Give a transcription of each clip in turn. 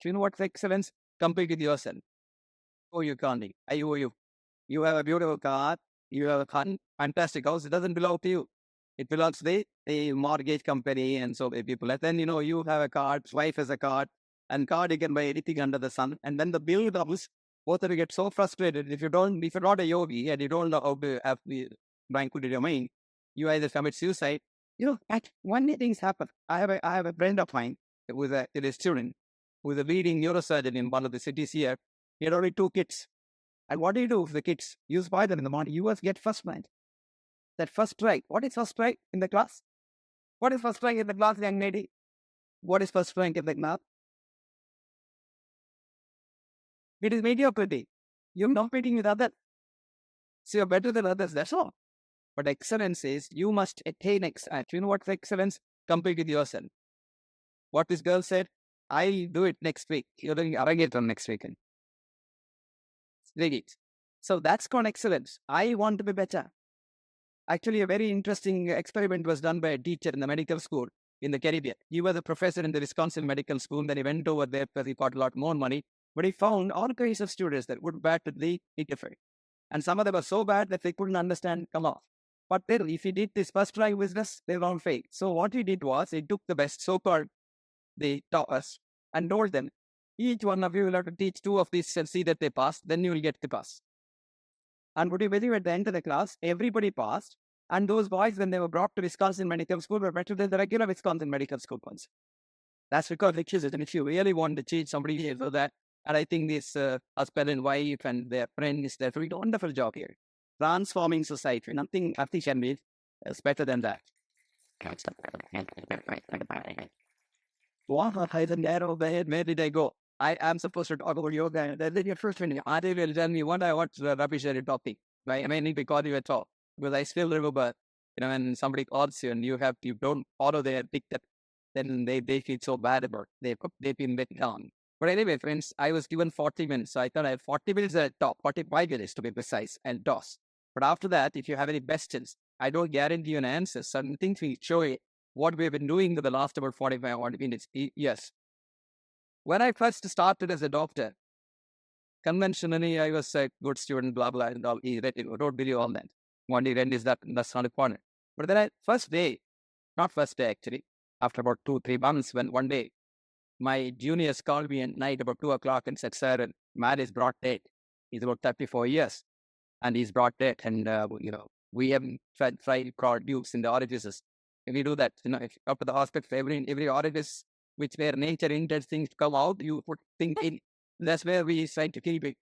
You know what's excellence? Compete with yourself. Oh, you can't. I owe you. You have a beautiful car. You have a fantastic house. It doesn't belong to you. It belongs to the mortgage company and so many people. And then, you have a card, wife has a card, and card you can buy anything under the sun. And then the bill comes, both of you get so frustrated. If you're not a yogi and you don't know how to have the tranquility in your mind, you either commit suicide. One day things happen. I have a friend of mine who is a student who is a leading neurosurgeon in one of the cities here. He had only two kids. And what do you do with the kids? You spy them in the morning. You must get first rank. That first rank. What is first rank in the class? What is first rank in the class, young lady? What is first rank in the class? It is mediocrity. You're competing with others. So you're better than others. That's all. But excellence is you must attain excellence. You know what's excellence? Compete with yourself. What this girl said, I'll do it next week. You're doing Arrangate next weekend. So that's called excellence. I want to be better. Actually, a very interesting experiment was done by a teacher in the medical school in the Caribbean. He was a professor in the Wisconsin Medical School. Then he went over there because he got a lot more money. But he found all kinds of students that would badly different. And some of them were so bad that they couldn't understand come off. But then if he did this first try business, they won't fail. So what he did was he took the best so-called the toppers and told them, each one of you will have to teach two of these and see that they pass, then you will get the pass. And would you believe at the end of the class, everybody passed. And those boys, when they were brought to Wisconsin Medical School, were better than the regular Wisconsin Medical School ones. That's because lectures, and if you really want to teach somebody here for that, and I think this husband and wife and their friends, they're doing a wonderful job here. Transforming society. Nothing can be better than that. Where did I go? I am supposed to talk about yoga. Then your first minute, I will tell me what rubbish are you talking. Right? I mean, because you at all. Because I still remember, when somebody calls you and you don't follow their dictate, then they feel so bad about it. They've been let down. But anyway, friends, I was given 40 minutes. So I thought I have 40 minutes at top, 45 minutes to be precise, and toss. But after that, if you have any questions, I don't guarantee you an answer. Certain things we show you what we've been doing for the last about 45 minutes. Yes. When I first started as a doctor, conventionally, I was a good student, blah, blah, and all. Don't believe all that. One day, that's not important. But then not first day actually, after about 2-3 months, when one day, my juniors called me at night about 2 o'clock and said, sir, Matt is brought dead. He's about 34 years and he's brought dead. And, we haven't tried tubes in the orifices. If we do that, if up to the hospital, every orifice which where nature intends things to come out, you put things in. That's where we try to keep it.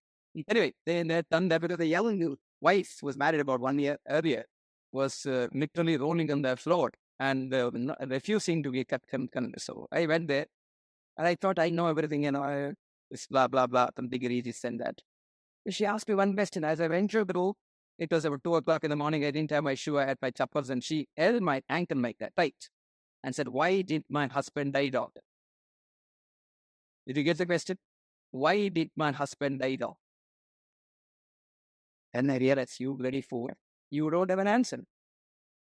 Anyway, they're done that because the young wife was married about 1 year earlier, was literally rolling on the floor and refusing to be kept. So I went there and I thought I know everything, this blah, blah, blah, some degrees, and that. She asked me one question. As I went through the room, it was about 2 o'clock in the morning. I didn't have my shoe. I had my chappals, and she held my ankle like that, tight, and said, why did my husband die, doctor? Did you get the question? Why did my husband die, doctor? And I realized, you bloody fool, you don't have an answer.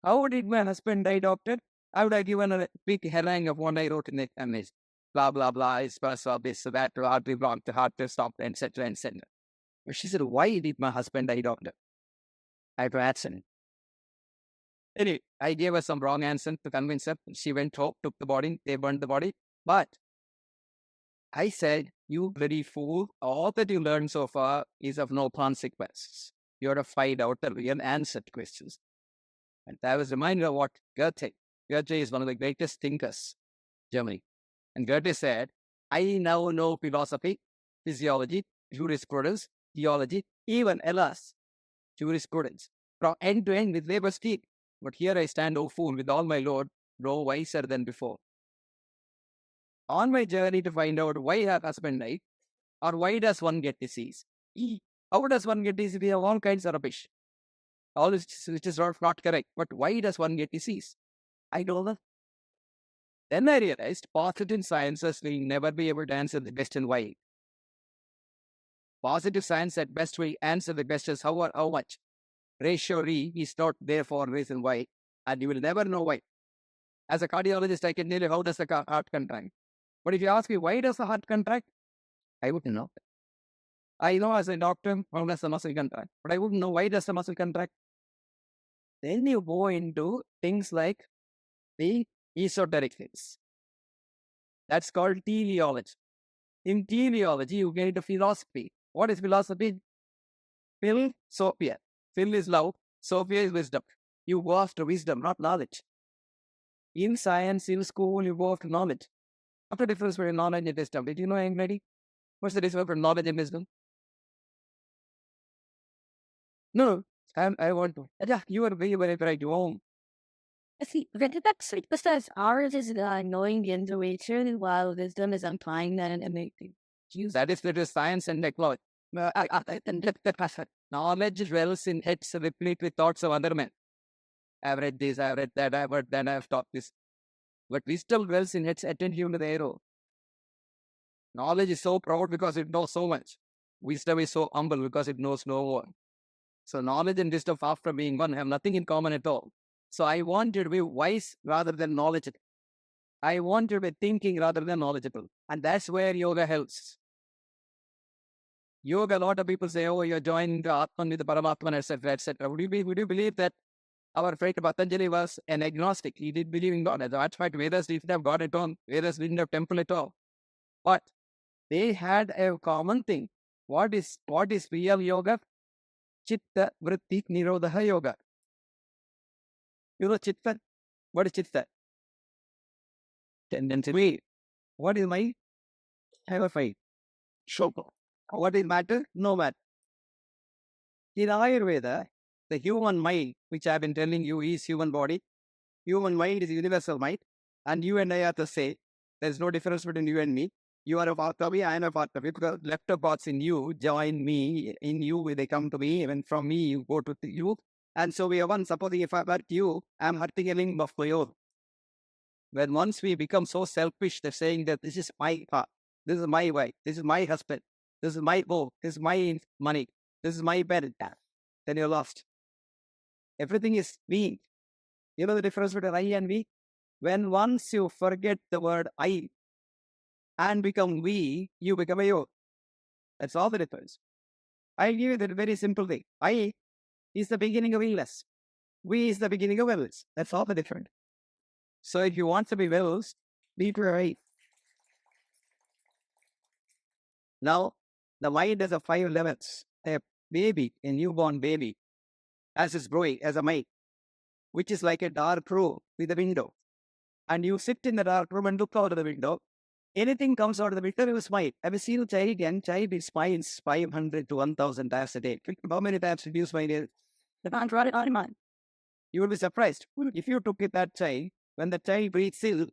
How did my husband die, doctor? I would have given a big harangue of what I wrote in the image. Blah, blah, blah, is personal, this, that, heart be blocked, the heart to stop, etc., etc. But she said, why did my husband die, doctor? I have to answer. Anyway, I gave her some wrong answer to convince her. She went home, took the body, they burned the body. But I said, you bloody fool, all that you learned so far is of no consequences. You have to find out the real answer to questions. And I was reminded of what Goethe is one of the greatest thinkers, Germany. And Goethe said, I now know philosophy, physiology, jurisprudence, theology, even, alas, jurisprudence, from end to end with labor speak. But here I stand, O fool, with all my load, no wiser than before. On my journey to find out why her husband died, or why does one get disease? How does one get disease? We have all kinds of rubbish. All which is not correct. But why does one get disease? I don't know. Then I realized positive sciences will never be able to answer the question why. Positive science at best will answer the questions how or how much. Ratio re is not there for a reason why, and you will never know why. As a cardiologist, I can tell you how does the heart contract. But if you ask me, why does the heart contract? I wouldn't know. I know as a doctor, how does the muscle contract? But I wouldn't know why does the muscle contract. Then you go into things like the esoteric things. That's called teleology. In teleology, you get into philosophy. What is philosophy? Phil, Sophia. Phil is love, Sophia is wisdom. You go after wisdom, not knowledge. In science, in school, you go after knowledge. What's the difference between knowledge and wisdom? Did you know anybody? What's the difference between knowledge and wisdom? No, I want to. Yeah, you are very right. You won't. See, that's because ours is knowing the intuition, while wisdom is applying that and making. That is science and technology. Knowledge dwells in heads replete with thoughts of other men. I've read this, I've read that, I've heard that, I've taught this. But wisdom dwells in heads attentive to the arrow. Knowledge is so proud because it knows so much. Wisdom is so humble because it knows no one. So knowledge and wisdom, far from being one, have nothing in common at all. So I want you to be wise rather than knowledgeable. I want you to be thinking rather than knowledgeable. And that's where yoga helps. Yoga, a lot of people say, oh, you're joined Atman with the Paramatman, etc., etc. Would you believe that our friend Patanjali was an agnostic? He didn't believe in God. That's why Vedas didn't have God at all. Vedas didn't have temple at all. But they had a common thing. What is real yoga? Chitta Vritti Nirodha Yoga. You know Chitta? What is Chitta? Tendency. Wait, what is my? Have a fight. Shoko. What is matter? No matter. In Ayurveda, the human mind, which I've been telling you is human body, human mind is universal mind, and you and I are the same. There's no difference between you and me. You are a part of me, I am a part of it, because left parts in you join me, in you they come to me, and from me you go to you. And so we are one. Supposing if I hurt you, I'm hurting a limb of my own. When once we become so selfish, they're saying that this is my heart, this is my wife, this is my husband, this is my boat, this is my money, this is my bed, then you're lost. Everything is me. You know the difference between I and we? When once you forget the word I and become we, you become a you. That's all the difference. I'll give you the very simple thing. I is the beginning of illness. We is the beginning of illness. That's all the difference. So if you want to be well, be right. Now, the mind has a 5 levels. A baby, a newborn baby, as it's growing, as a mind, which is like a dark room with a window. And you sit in the dark room and look out of the window. Anything comes out of the window, you smile. Have you seen a child? Young child, he smiles 500 to 1,000 times a day. How many times did you smile? You will be surprised. If you took it that child, when the child breathes in,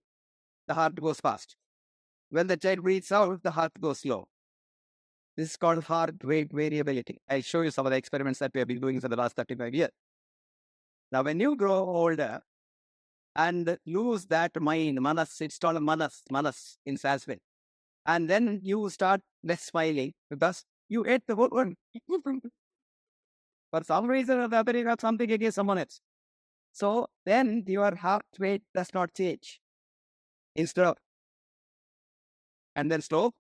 the heart goes fast. When the child breathes out, the heart goes slow. This is called heart rate variability. I'll show you some of the experiments that we have been doing for the last 35 years. Now, when you grow older and lose that mind, manas, it's called manas in Sanskrit. And then you start less smiling because you ate the whole one. For some reason or the other, you have something against someone else. So then your heart rate does not change. Instead of, and then slow,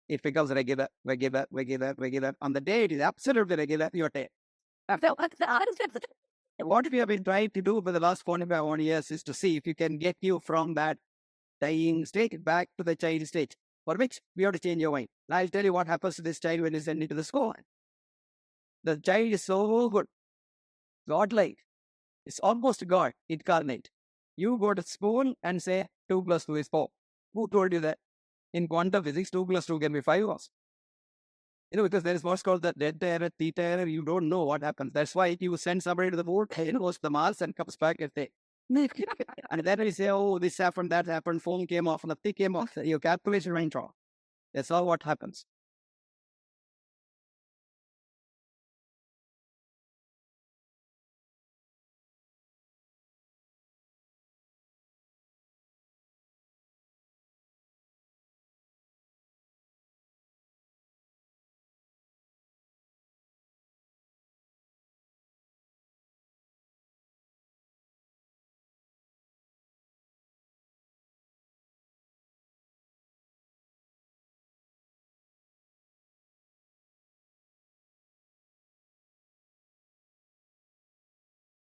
it becomes regular. On the day it is absolutely regular, you're dead. What we have been trying to do for the last 45 years is to see if you can get you from that dying state back to the child state, for which we have to change your mind. Now I'll tell you what happens to this child when you send it to the school. The child is so good, godlike. It's almost God incarnate. You go to school and say 2 plus 2 is 4. Who told you that? In quantum physics, 2 plus 2 can be 5 also. You know, because there is what's called the delta error, theta error. You don't know what happens. That's why you send somebody to the moon, goes to the Mars and comes back and say, and then you say, oh, this happened, that happened, phone came off, nothing came off. Your calculation went wrong. That's all what happens.